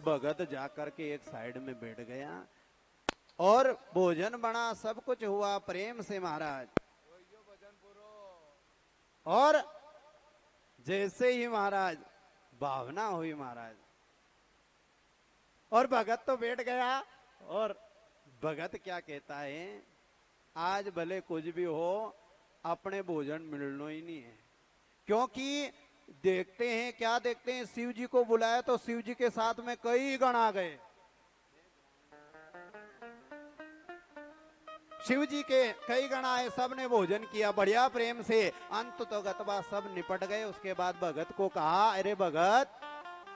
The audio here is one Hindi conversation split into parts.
भगत जाकर के एक साइड में बैठ गया और भोजन बना, सब कुछ हुआ प्रेम से महाराज। और जैसे ही महाराज भावना हुई महाराज, और भगत तो बैठ गया, और भगत क्या कहता है, आज भले कुछ भी हो अपने भोजन मिलना ही नहीं है। क्योंकि देखते हैं, क्या देखते हैं, शिव जी को बुलाया तो शिव जी के साथ में कई गण आ गए। शिव जी के कई गण आए, सब ने भोजन किया बढ़िया प्रेम से। अंत तो गतवा सब निपट गए। उसके बाद भगत को कहा, अरे भगत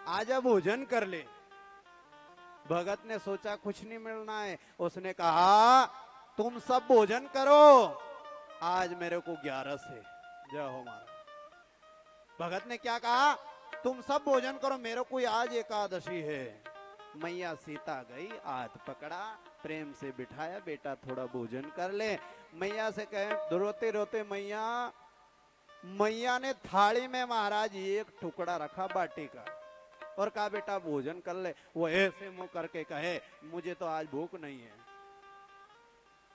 आजा भोजन कर ले। भगत ने सोचा कुछ नहीं मिलना है। उसने कहा तुम सब भोजन करो, आज मेरे को 11 से। जय हो महाराज। भगत ने क्या कहा, तुम सब भोजन करो, मेरे को आज एकादशी है। मैया सीता गई, हाथ पकड़ा, प्रेम से बिठाया, बेटा थोड़ा भोजन कर ले। मैया से कहे, रोते रोते मैया ने थाली में महाराज एक टुकड़ा रखा बाटी का और कहा बेटा भोजन कर ले। वो ऐसे मुंह करके कहे, मुझे तो आज भूख नहीं है।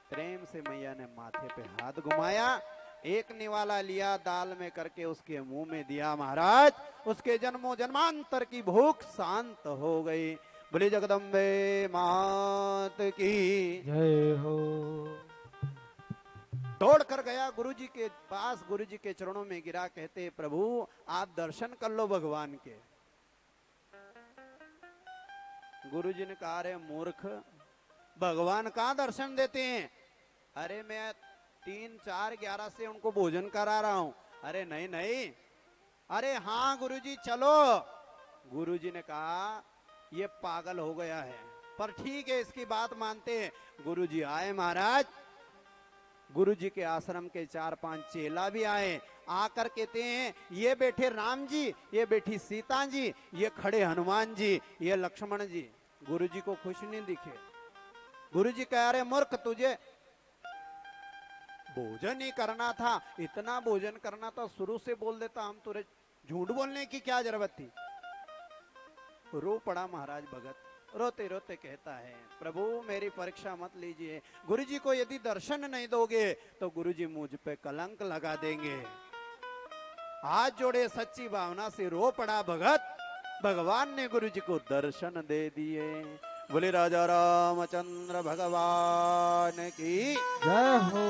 प्रेम से मैया ने माथे पे हाथ घुमाया, एक निवाला लिया, दाल में करके उसके मुंह में दिया महाराज। उसके जन्मों जन्मांतर की भूख शांत हो गई। बोले जगदम्बे मात की जय हो। दौड़ कर गया गुरुजी के पास, गुरुजी के चरणों में गिरा, कहते प्रभु आप दर्शन कर लो भगवान के। गुरुजी ने कहा, रे मूर्ख, भगवान कहाँ दर्शन देते हैं? अरे मैं 3, 4, 11 से उनको भोजन करा रहा हूं। अरे नहीं नहीं, अरे हाँ गुरुजी चलो। गुरुजी ने कहा ये पागल हो गया है, पर ठीक है इसकी बात मानते हैं। गुरुजी आए महाराज। गुरुजी के आश्रम के 4-5 चेला भी आए। आकर कहते हैं, ये बैठे राम जी, ये बैठी सीता जी, ये खड़े हनुमान जी, ये लक्ष्मण जी। गुरुजी को खुश नहीं दिखे। गुरुजी कह रहे मूर्ख, तुझे भोजन ही करना था, इतना भोजन करना था, शुरू से बोल देता, हम तुझे झूठ बोलने की क्या जरूरत थी। रो पड़ा महाराज भगत, रोते रोते कहता है प्रभु मेरी परीक्षा मत लीजिए। गुरुजी को यदि दर्शन नहीं दोगे तो गुरुजी मुझ पे कलंक लगा देंगे। हाथ जोड़े सच्ची भावना से रो पड़ा भगत। भगवान ने गुरुजी को दर्शन दे दिए। बोले राजा रामचंद्र भगवान की जय हो।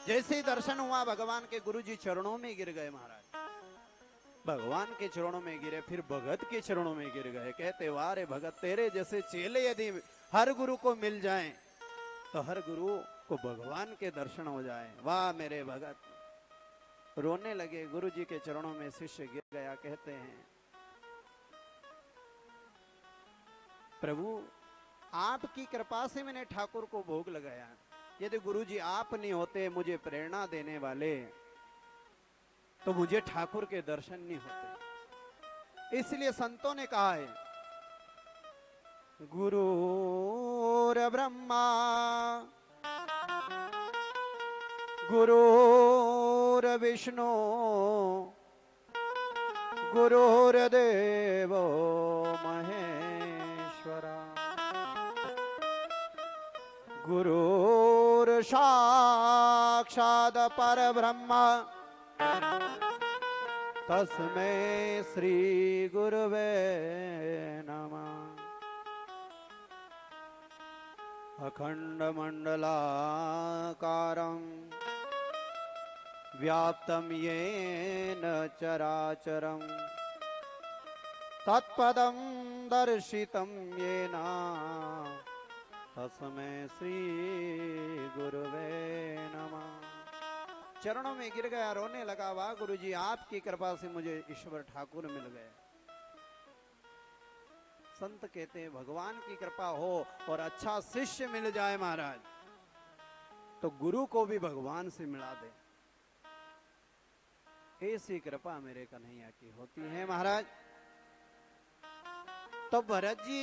जैसे ही दर्शन हुआ भगवान के, गुरुजी चरणों में गिर गए महाराज। भगवान के चरणों में गिरे, फिर भगत के चरणों में गिर गए। कहते वाह रे भगत, तेरे जैसे चेले यदि हर गुरु को मिल जाएं तो हर गुरु को भगवान के दर्शन हो जाए। वाह मेरे भगत। रोने लगे, गुरुजी के चरणों में शिष्य गिर गया। कहते हैं प्रभु आपकी कृपा से मैंने ठाकुर को भोग लगाया। यदि गुरुजी आप नहीं होते मुझे प्रेरणा देने वाले तो मुझे ठाकुर के दर्शन नहीं होते। इसलिए संतों ने कहा है, गुरुर ब्रह्मा गुरुर विष्णु गुरुर्देवो महेश्वरा गुरुर साक्षात् परब्रह्म तस्मै श्री गुरुवे नमः। अखंड मंडलाकारं व्याप्तं येन चराचरं तत्पदं दर्शितं येन तस्मै श्री गुरुवे नमः। चरणों में गिर गया, रोने लगा, वाह गुरुजी आपकी कृपा से मुझे ईश्वर ठाकुर मिल गए। संत कहते हैं भगवान की कृपा हो और अच्छा शिष्य मिल जाए महाराज तो गुरु को भी भगवान से मिला दे। ऐसी कृपा मेरे कन्हैया की होती है महाराज। तो भरत जी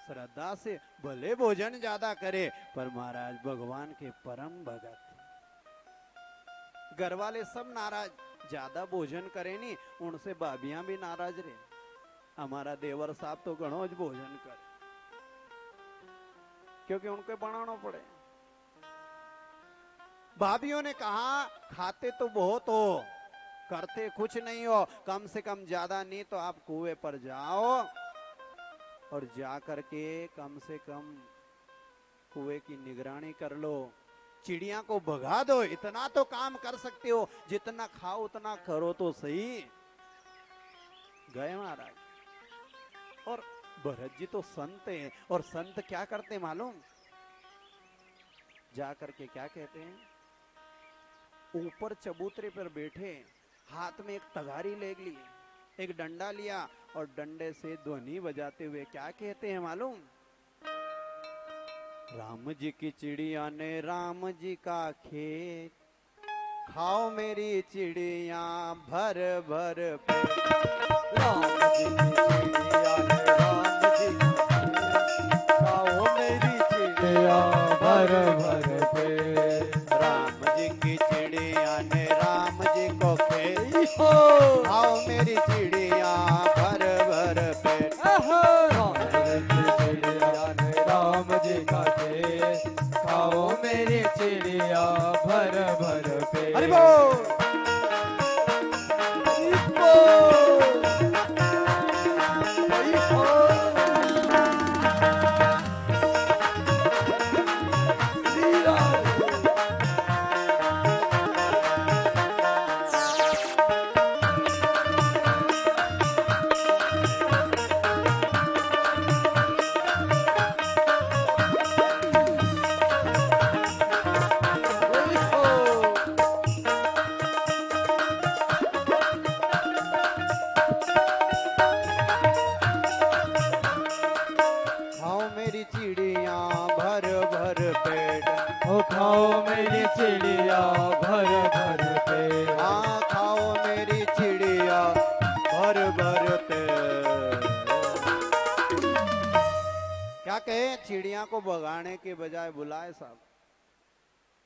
श्रद्धा से भले भोजन ज्यादा करे पर महाराज भगवान के परम भगत। घर वाले सब नाराज, ज्यादा भोजन करे नहीं, उनसे भाभियां भी नाराज रहे। हमारा देवर साहब तो घणो ज भोजन करे, क्योंकि उनको बनाना पड़े। भाभीियों ने कहा खाते तो बहुत हो, करते कुछ नहीं हो, कम से कम ज्यादा नहीं तो आप कुएं पर जाओ और जा करके कम से कम कुएं की निगरानी कर लो, चिड़िया को भगा दो, इतना तो काम कर सकते हो, जितना खाओ उतना करो तो सही। गए महाराज। और भरत जी तो संत हैं, और संत क्या करते मालूम, जा करके क्या कहते हैं, ऊपर चबूतरे पर बैठे, हाथ में एक तगारी ले ली, एक डंडा लिया और डंडे से ध्वनि बजाते हुए क्या कहते हैं मालूम, राम जी की चिड़िया ने राम जी का खेत, खाओ मेरी चिड़िया भर भर पेट। राम जी की चिड़िया ने राम जी खाओ मेरी चिड़िया भर भर पेट। राम जी की चिड़िया ने राम जी को खेत, खाओ मेरी चिड़िया भर भर पेट। राम जी का खेत, खाओ मेरी चिड़िया भर भर पेट। हरि बोल। खाओ मेरी चिड़िया भर भर पेट, ओ खाओ मेरी चिड़िया भर भर पेट। हाँ खाओ मेरी चिड़िया भर भर पेट। क्या कहे, चिड़िया को भगाने के बजाय बुलाए साहब,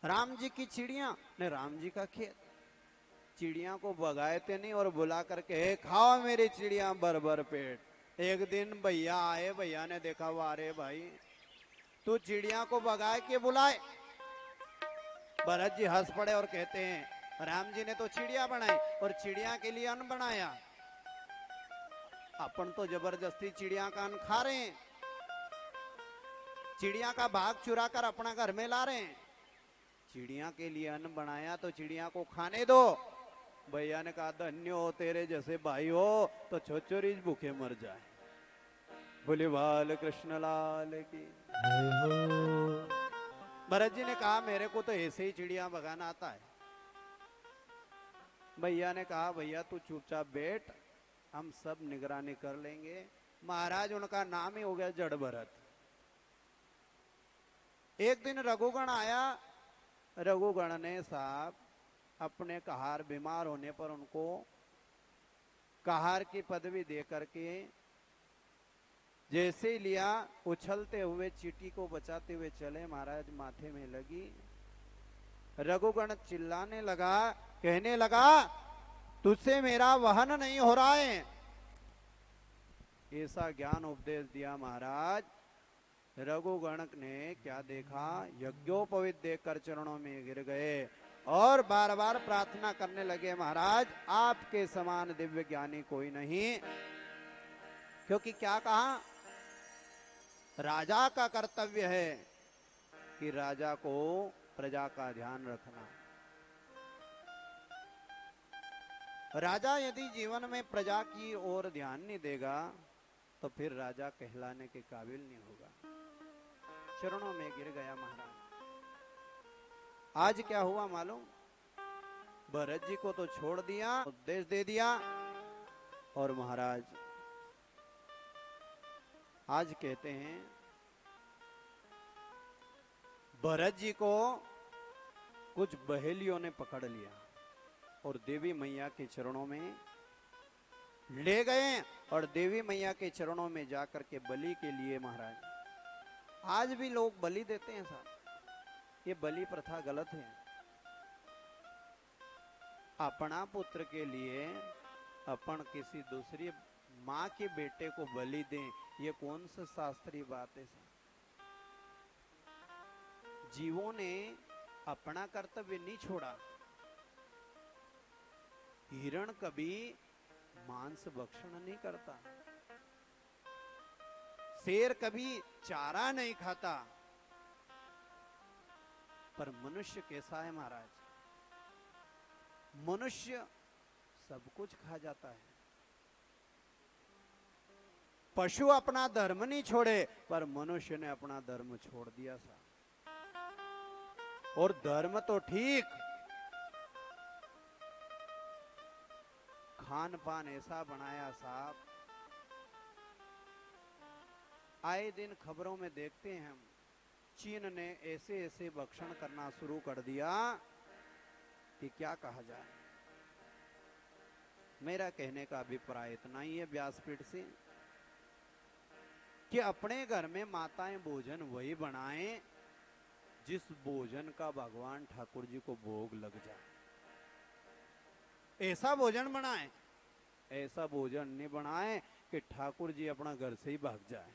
राम जी की चिड़िया ने राम जी का खेत, चिड़िया को भगाए थे नहीं और बुला करके खाओ मेरी चिड़िया भर भर पेट। एक दिन भैया आए, भैया ने देखा, वारे भाई तू चिड़िया को भगाए के बुलाए। भरत जी हंस पड़े और कहते हैं, राम जी ने तो चिड़िया बनाई और चिड़िया के लिए अन्न बनाया, अपन तो जबरदस्ती चिड़िया का अन्न खा रहे हैं, चिड़िया का भाग चुरा कर अपना घर में ला रहे हैं। चिड़िया के लिए अन्न बनाया तो चिड़िया को खाने दो। भैया ने कहा, धन्य हो तेरे जैसे भाई हो, तो छोचोरी भूखे मर जाए। बोले बाल कृष्ण लाल की। भरत जी ने कहा, मेरे को तो ऐसे ही चिड़िया भगाना आता है। भैया ने कहा, भैया तू चुपचाप बैठ, हम सब निगरानी कर लेंगे। महाराज उनका नाम ही हो गया जड़ भरत। एक दिन रघुगण आया, रघुगण ने साहब अपने कहार बीमार होने पर उनको कहार की पदवी दे करके जैसे लिया, उछलते हुए चींटी को बचाते हुए चले, महाराज माथे में लगी। रघुगण चिल्लाने लगा, कहने लगा, तुझसे मेरा वहन नहीं हो रहा है। ऐसा ज्ञान उपदेश दिया महाराज। रघुगण ने क्या देखा, यज्ञोपवीत देखकर चरणों में गिर गए और बार बार प्रार्थना करने लगे, महाराज आपके समान दिव्य ज्ञानी कोई नहीं। क्योंकि क्या कहा, राजा का कर्तव्य है कि राजा को प्रजा का ध्यान रखना। राजा यदि जीवन में प्रजा की ओर ध्यान नहीं देगा तो फिर राजा कहलाने के काबिल नहीं होगा। चरणों में गिर गया महाराज। आज क्या हुआ मालूम, भरत जी को तो छोड़ दिया, उपदेश दे दिया, और महाराज आज कहते हैं भरत जी को कुछ बहेलियों ने पकड़ लिया और देवी मैया के चरणों में ले गए और देवी मैया के चरणों में जाकर के बलि के लिए, महाराज आज भी लोग बलि देते हैं साहब, ये बलि प्रथा गलत है। अपना पुत्र के लिए अपन किसी दूसरी माँ के बेटे को बलि दें, ये कौन सा शास्त्रीय बात है साहब? जीवों ने अपना कर्तव्य नहीं छोड़ा। हिरण कभी मांस भक्षण नहीं करता, शेर कभी चारा नहीं खाता, पर मनुष्य कैसा है महाराज? मनुष्य सब कुछ खा जाता है। पशु अपना धर्म नहीं छोड़े, पर मनुष्य ने अपना धर्म छोड़ दिया साहब। और धर्म तो ठीक, खान पान ऐसा बनाया साहब, आए दिन खबरों में देखते हैं हम, चीन ने ऐसे ऐसे भक्षण करना शुरू कर दिया कि क्या कहा जाए। मेरा कहने का अभिप्राय इतना ही है व्यासपीठ से कि अपने घर में माताएं भोजन वही बनाएं जिस भोजन का भगवान ठाकुर जी को भोग लग जाए, ऐसा भोजन बनाएं। ऐसा भोजन नहीं बनाएं कि ठाकुर जी अपना घर से ही भाग जाए।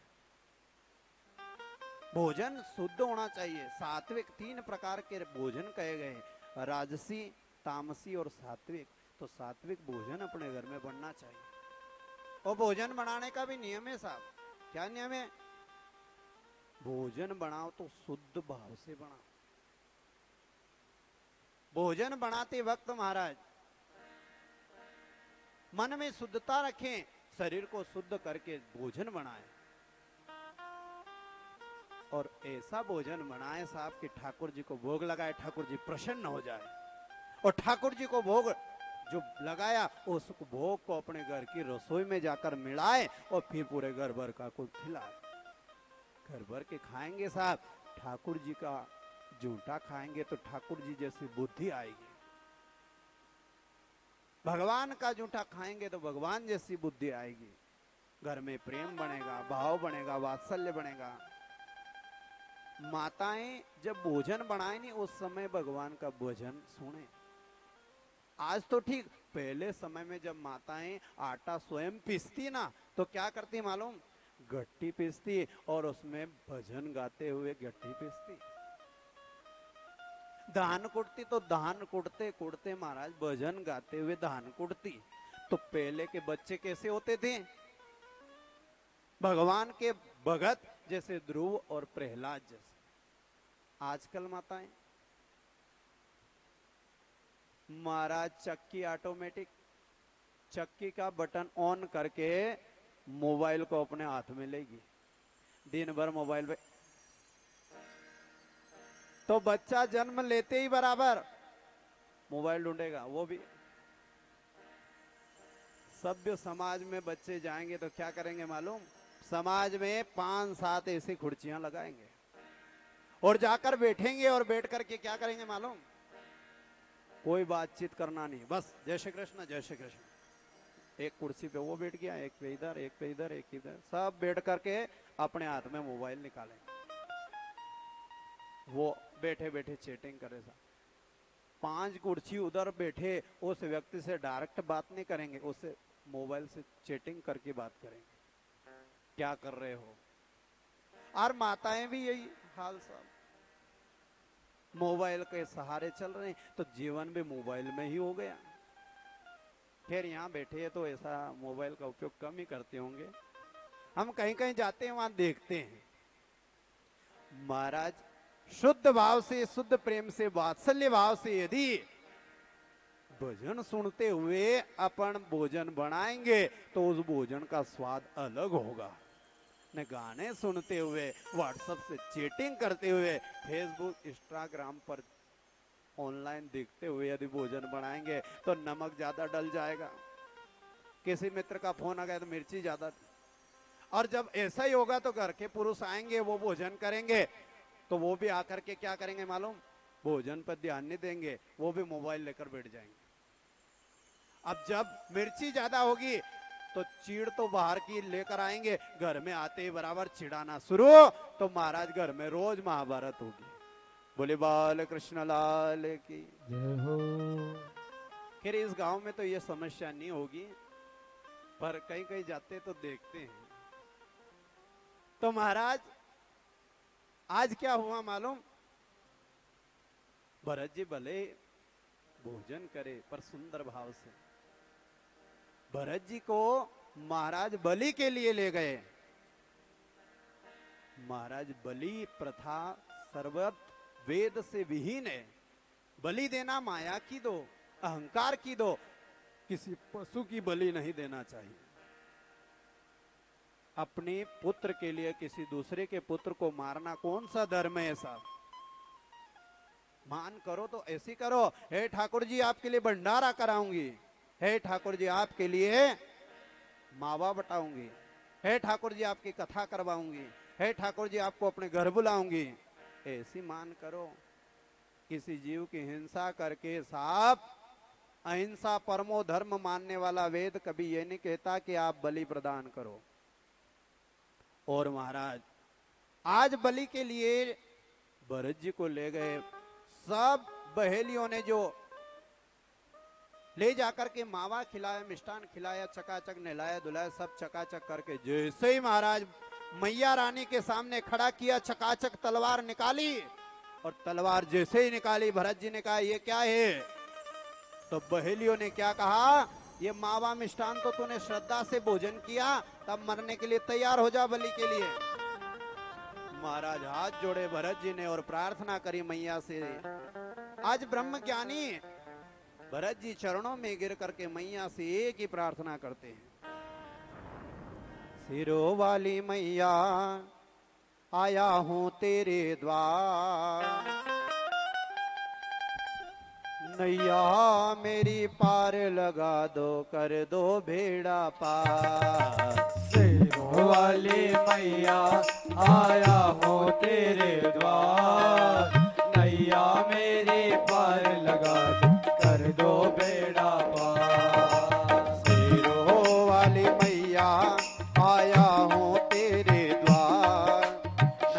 भोजन शुद्ध होना चाहिए। सात्विक, 3 प्रकार के भोजन कहे गए, राजसी, तामसी और सात्विक। तो सात्विक भोजन अपने घर में बनना चाहिए। और भोजन बनाने का भी नियम है साहब। क्या नियम है? भोजन बनाओ तो शुद्ध भाव से बनाओ। भोजन बनाते वक्त महाराज मन में शुद्धता रखें, शरीर को शुद्ध करके भोजन बनाएं। और ऐसा भोजन बनाए साहब कि ठाकुर जी को भोग लगाए, ठाकुर जी प्रसन्न हो जाए। और ठाकुर जी को भोग जो लगाया उस भोग को अपने घर की रसोई में जाकर मिलाए और फिर पूरे घर भर का को खिलाए। घर भर के खाएंगे साहब, ठाकुर जी का जूठा खाएंगे तो ठाकुर जी जैसी बुद्धि आएगी। भगवान का जूठा खाएंगे तो भगवान जैसी बुद्धि आएगी। घर में प्रेम बनेगा, भाव बनेगा, वात्सल्य बनेगा। माताएं जब भोजन बनाए नहीं उस समय भगवान का भोजन सुने। आज तो ठीक, पहले समय में जब माताएं आटा स्वयं पीसती ना तो क्या करती मालूम? गट्टी पीसती और उसमें भजन गाते हुए गट्टी पीसती। धान कुटती तो धान कुटते कुटते महाराज भजन गाते हुए धान कुटती। तो पहले के बच्चे कैसे होते थे? भगवान के भगत जैसे ध्रुव और प्रहलाद जैसे। आजकल माताएं महाराज चक्की ऑटोमेटिक, चक्की का बटन ऑन करके मोबाइल को अपने हाथ में लेगी, दिन भर मोबाइल पे। तो बच्चा जन्म लेते ही बराबर मोबाइल ढूंढेगा। वो भी सभ्य समाज में बच्चे जाएंगे तो क्या करेंगे मालूम? समाज में 5-7 ऐसी कुर्सियां लगाएंगे और जाकर बैठेंगे और बैठ करके क्या करेंगे मालूम? कोई बातचीत करना नहीं, बस जय श्री कृष्ण जय श्री कृष्ण। एक कुर्सी पे वो बैठ गया, एक पे इधर, एक पे इधर, एक इधर, सब बैठ करके अपने हाथ में मोबाइल निकालेंगे। वो बैठे बैठे चैटिंग करे साहब। 5 कुर्सी उधर बैठे उस व्यक्ति से डायरेक्ट बात नहीं करेंगे, उससे मोबाइल से चैटिंग करके बात करेंगे। क्या कर रहे हो? और माताएं भी यही हाल साहब, मोबाइल के सहारे चल रहे हैं। तो जीवन भी मोबाइल में ही हो गया। फिर यहाँ बैठे हैं तो ऐसा मोबाइल का उपयोग कम ही करते होंगे। हम कहीं कहीं जाते हैं वहां देखते हैं महाराज शुद्ध भाव से, शुद्ध प्रेम से, वात्सल्य भाव से यदि भजन सुनते हुए अपन भोजन बनाएंगे तो उस भोजन का स्वाद अलग होगा। ने गाने सुनते हुए, व्हाट्सएप से चैटिंग करते हुए, फेसबुक इंस्टाग्राम पर ऑनलाइन देखते हुए यदि भोजन बनाएंगे तो नमक ज्यादा डल जाएगा। किसी मित्र का फोन आ गया तो मिर्ची ज्यादा। और जब ऐसा ही होगा तो घर के पुरुष आएंगे, वो भोजन करेंगे तो वो भी आकर के क्या करेंगे मालूम? भोजन पर ध्यान नहीं देंगे, वो भी मोबाइल लेकर बैठ जाएंगे। अब जब मिर्ची ज्यादा होगी तो चीड़ तो बाहर की लेकर आएंगे, घर में आते ही बराबर चिढ़ाना शुरू, तो महाराज घर में रोज महाभारत होगी। बोले बाल कृष्ण लाल की जय हो। फिर इस गांव में तो ये समस्या नहीं होगी। पर कहीं कहीं जाते तो देखते हैं। तो महाराज आज क्या हुआ मालूम? भरत जी भले भोजन करे पर सुंदर भाव से। भरत जी को महाराज बलि के लिए ले गए। महाराज बलि प्रथा सर्वत वेद से विहीन है। बलि देना माया की दो, अहंकार की दो, किसी पशु की बलि नहीं देना चाहिए। अपने पुत्र के लिए किसी दूसरे के पुत्र को मारना कौन सा धर्म है साहब? मान करो तो ऐसी करो, हे ठाकुर जी आपके लिए भंडारा कराऊंगी, हे ठाकुर जी आपके लिए मावा बटाऊंगी, हे ठाकुर जी आपकी कथा करवाऊंगी, हे ठाकुर जी आपको अपने घर बुलाऊंगी, ऐसी मान करो। किसी जीव की हिंसा करके साहब, अहिंसा परमो धर्म मानने वाला वेद कभी ये नहीं कहता कि आप बलि प्रदान करो। और महाराज आज बलि के लिए भरत जी को ले गए। सब बहेलियों ने जो ले जाकर के मावा खिलाया, मिष्ठान खिलाया, चकाचक नहलाया धुलाया, सब चकाचक करके जैसे ही महाराज मैया रानी के सामने खड़ा किया, चकाचक तलवार निकाली। और तलवार जैसे ही निकाली, भरत जी ने कहा ये क्या है? तो बहेलियों ने क्या कहा? ये मावा मिष्ठान तो तूने श्रद्धा से भोजन किया, तब मरने के लिए तैयार हो जा बलि के लिए। महाराज हाथ जोड़े भरत जी ने और प्रार्थना करी मैया से। आज ब्रह्म ज्ञानी भरत जी चरणों में गिर करके मैया से एक ही प्रार्थना करते हैं, सिरों वाली मैया आया हूं तेरे द्वार, नैया मेरी पार लगा दो, कर दो बेड़ा पार। सिरों वाली मैया आया हूँ तेरे द्वार, नैया मेरी पार लगा दो, कर दो बेड़ा पार। सिरों वाली मैया आया हूँ तेरे द्वार,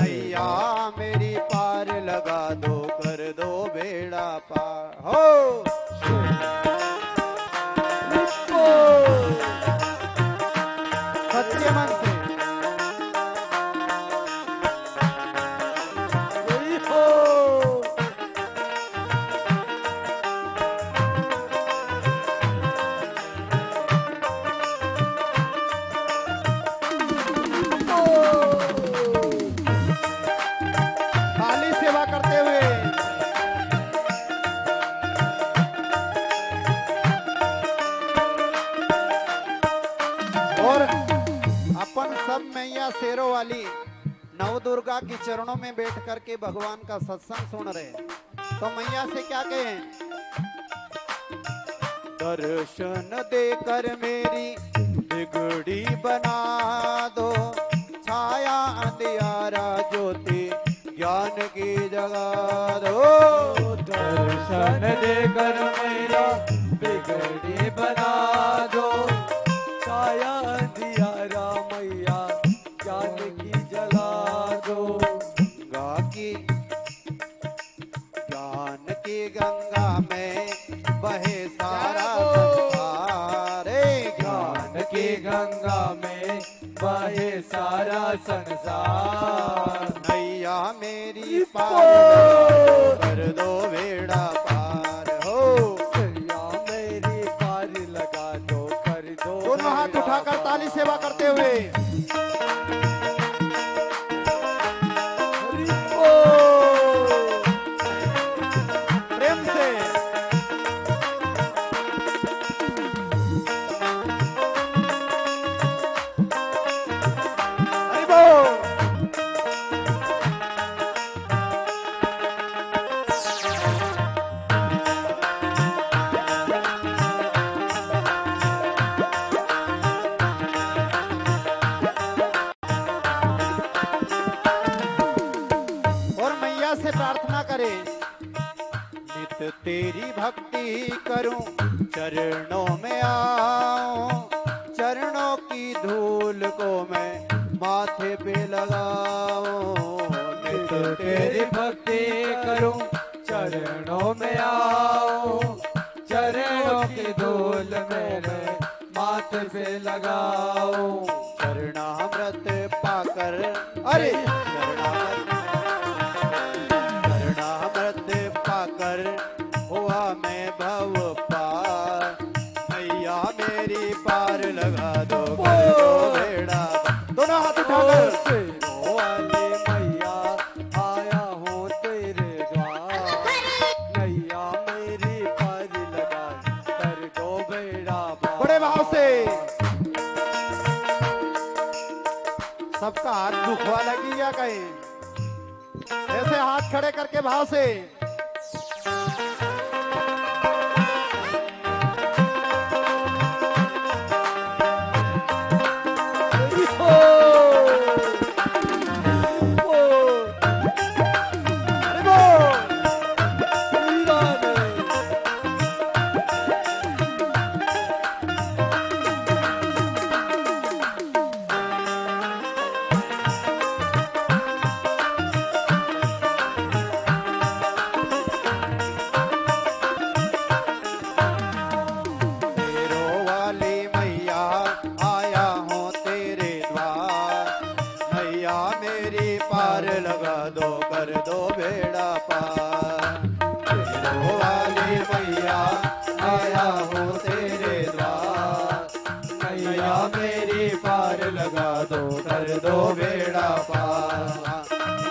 नैया मेरी पार लगा दो, कर दो बेड़ा पार। हो सच्चे मन से खाली सेवा करते हुए और अपन सब मैया शेरों वाली नव दुर्गा की चरणों में बैठ करके भगवान का सत्संग सुन रहे हैं। तो मैया से क्या कहें? दर्शन देकर मेरी बिगड़ी बना दो, छाया अंधियारा ज्योति ज्ञान की जगा दो। दर्शन देकर मेरा बिगड़ी बना दो, छाया अंधियारा मैया ज्ञान की जला दो। ज्ञान की गंगा में बहे सारा संसार, ज्ञान की गंगा में बहे सारा संसार। नैया मेरी पार कर दो बेड़ा पार। हो नैया मेरी पार लगा दो, कर दो। दोनों हाथ उठाकर ताली सेवा करते हुए प्रेम से हरि बोल। और मैया से प्रार्थना करे, नित तेरी भक्ति करूं, चरणों में आऊं, चरणों की धूल को मैं माथे पे लगाऊं। नित तेरी भक्ति करूं, चरणों में आऊं, चरणों की धूल में मैं माथ पे लगाओ। शरणामृत पाकर अरे शरणामृत पाकर हुआ मैं भव पार। मैया मेरी पार लगा दो कर दो बेड़ा। दोनों हाथ उठाकर शेरों वाली मैया आया हूँ तेरे द्वार। मैया मेरी पार लगा कर दो बेड़ा पार। बड़े भाव से सबका हाथ दुखवा लगी या कहीं ऐसे हाथ खड़े करके भाव से कर दो बेड़ा पार। शेरों वाली मैया आया हूँ तेरे द्वार। मैया मेरी पार लगा दो कर दो बेड़ा पार।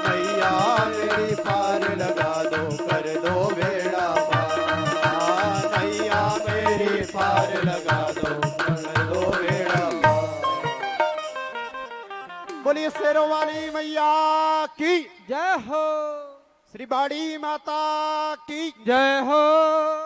मैया मेरी पार लगा दो कर दो बेड़ा पार। मैया मेरी पार लगा दो कर दो बेड़ा पार। बोलिए शेरों वाली मैया की जय हो। श्री बाड़ी माता की जय हो।